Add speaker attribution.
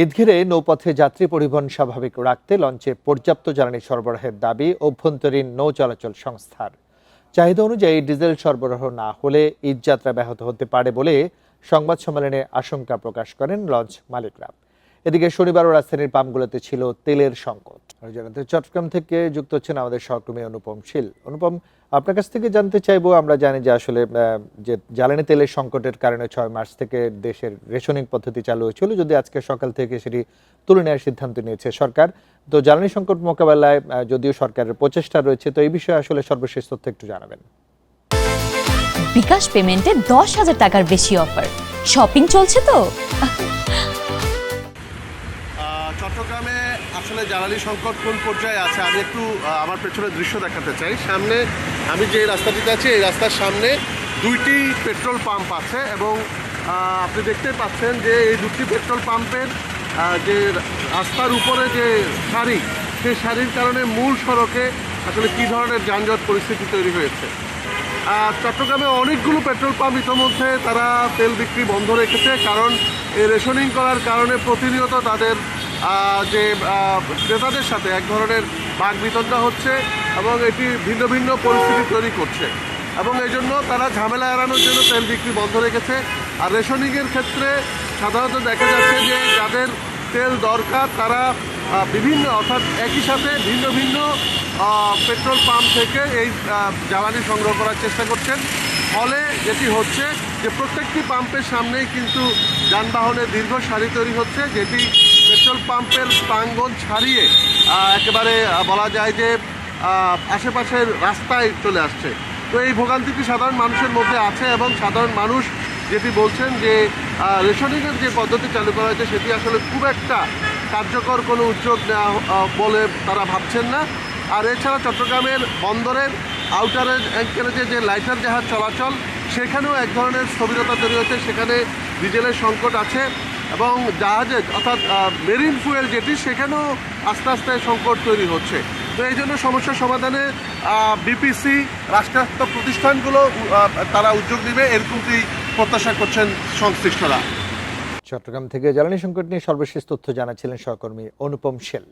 Speaker 1: ঈদ ঘিরে নৌপথে যাত্রী পরিবহন স্বাভাবিক রাখতে লঞ্চে পর্যাপ্ত জ্বালানি সরবরাহের দাবি অভ্যন্তরীণ নৌ চলাচল সংস্থার। চাহিদা অনুযায়ী ডিজেল সরবরাহ না হলে ঈদ যাত্রা ব্যাহত হতে পারে বলে সংবাদ সম্মেলনে আশঙ্কা প্রকাশ করেন লঞ্চ মালিকরা। এদিকে শনিবারও রাজধানীর পাম্পগুলোতে ছিল তেলের সংকট। জানাতে চট্টগ্রাম থেকে যুক্ত হচ্ছেন আমাদের সহকর্মী অনুপম শীল। অনুপম, আপনার কাছ থেকে জানতে চাইবো, আমরা জানি যে আসলে যে জ্বালানি তেলের সংকটের কারণে 6 মার্চ থেকে দেশের রেশনিং পদ্ধতি চালু হয়েছিল, যদি আজকে সকাল থেকে সেটি তুলে নেওয়ার সিদ্ধান্ত নিয়েছে সরকার। তো জ্বালানি সংকট মোকাবেলায় যদিও সরকারের প্রচেষ্টা রয়েছে, তো এই বিষয়ে আসলে সর্বশেষ তথ্য একটু জানাবেন।
Speaker 2: বিকাশ পেমেন্টে 10,000 টাকার বেশি অফার, শপিং চলছে তো।
Speaker 3: চট্টগ্রামে আসলে জ্বালানি সংকট কোন পর্যায়ে আছে আমি একটু আমার পেছনের দৃশ্য দেখাতে চাই। সামনে আমি যে রাস্তাটিতে আছি, এই রাস্তার সামনে 2টি পেট্রোল পাম্প আছে এবং আপনি দেখতে পাচ্ছেন যে এই 2টি পেট্রোল পাম্পের যে রাস্তার উপরে যে সারি, সেই সারির কারণে মূল সড়কে আসলে কী ধরনের যানজট পরিস্থিতি তৈরি হয়েছে। চট্টগ্রামে অনেকগুলো পেট্রোল পাম্প ইতিমধ্যে তারা তেল বিক্রি বন্ধ রেখেছে, কারণ এই রেশনিং করার কারণে প্রতিনিয়ত তাদের যে ক্রেতাদের সাথে এক ধরনের বাক বিতণ্ডা হচ্ছে এবং এটি ভিন্ন ভিন্ন পরিস্থিতি তৈরি করছে এবং এই জন্য তারা ঝামেলা এড়ানোর জন্য তেল বিক্রি বন্ধ রেখেছে। আর রেশনিংয়ের ক্ষেত্রে সাধারণত দেখা যাচ্ছে যে যাদের তেল দরকার তারা বিভিন্ন, অর্থাৎ একই সাথে ভিন্ন ভিন্ন পেট্রোল পাম্প থেকে এই জ্বালানি সংগ্রহ করার চেষ্টা করছেন। ফলে যেটি হচ্ছে যে প্রত্যেকটি পাম্পের সামনেই কিন্তু যানবাহনের দীর্ঘ সারি তৈরি হচ্ছে, যেটি পেট্রোল পাম্পের প্রাঙ্গণ ছাড়িয়ে একেবারে বলা যায় যে আশেপাশের রাস্তায় চলে আসছে। তো এই ভোগান্তিটি সাধারণ মানুষের মধ্যে আছে এবং সাধারণ মানুষ যেটি বলছেন যে রেশনিংয়ের যে পদ্ধতি চালু করা হয়েছে সেটি আসলে খুব একটা কার্যকর কোনো উদ্যোগ নেওয়া বলে তারা ভাবছেন না। আর এছাড়া চট্টগ্রামের বন্দরের আউটারের অ্যাঙ্কারেজে যে লাইটার জাহাজ চলাচল, সেখানেও এক ধরনের স্থবিরতা তৈরি হচ্ছে, সেখানে ডিজেলের সংকট আছে এবং জাহাজে অর্থাৎ মেরিন ফুয়েল যেটি, সেখানেও আস্তে আস্তে সংকট তৈরি হচ্ছে। তো এই জন্য সমস্যার সমাধানে বিপিসি, রাষ্ট্রায়ত্ত প্রতিষ্ঠানগুলো তারা উদ্যোগ নেবে, এরকমটি প্রত্যাশা করছেন সংশ্লিষ্টরা।
Speaker 1: চট্টগ্রাম থেকে জ্বালানি সংকট নিয়ে সর্বশেষ তথ্য জানাচ্ছিলেন সহকর্মী অনুপম শীল।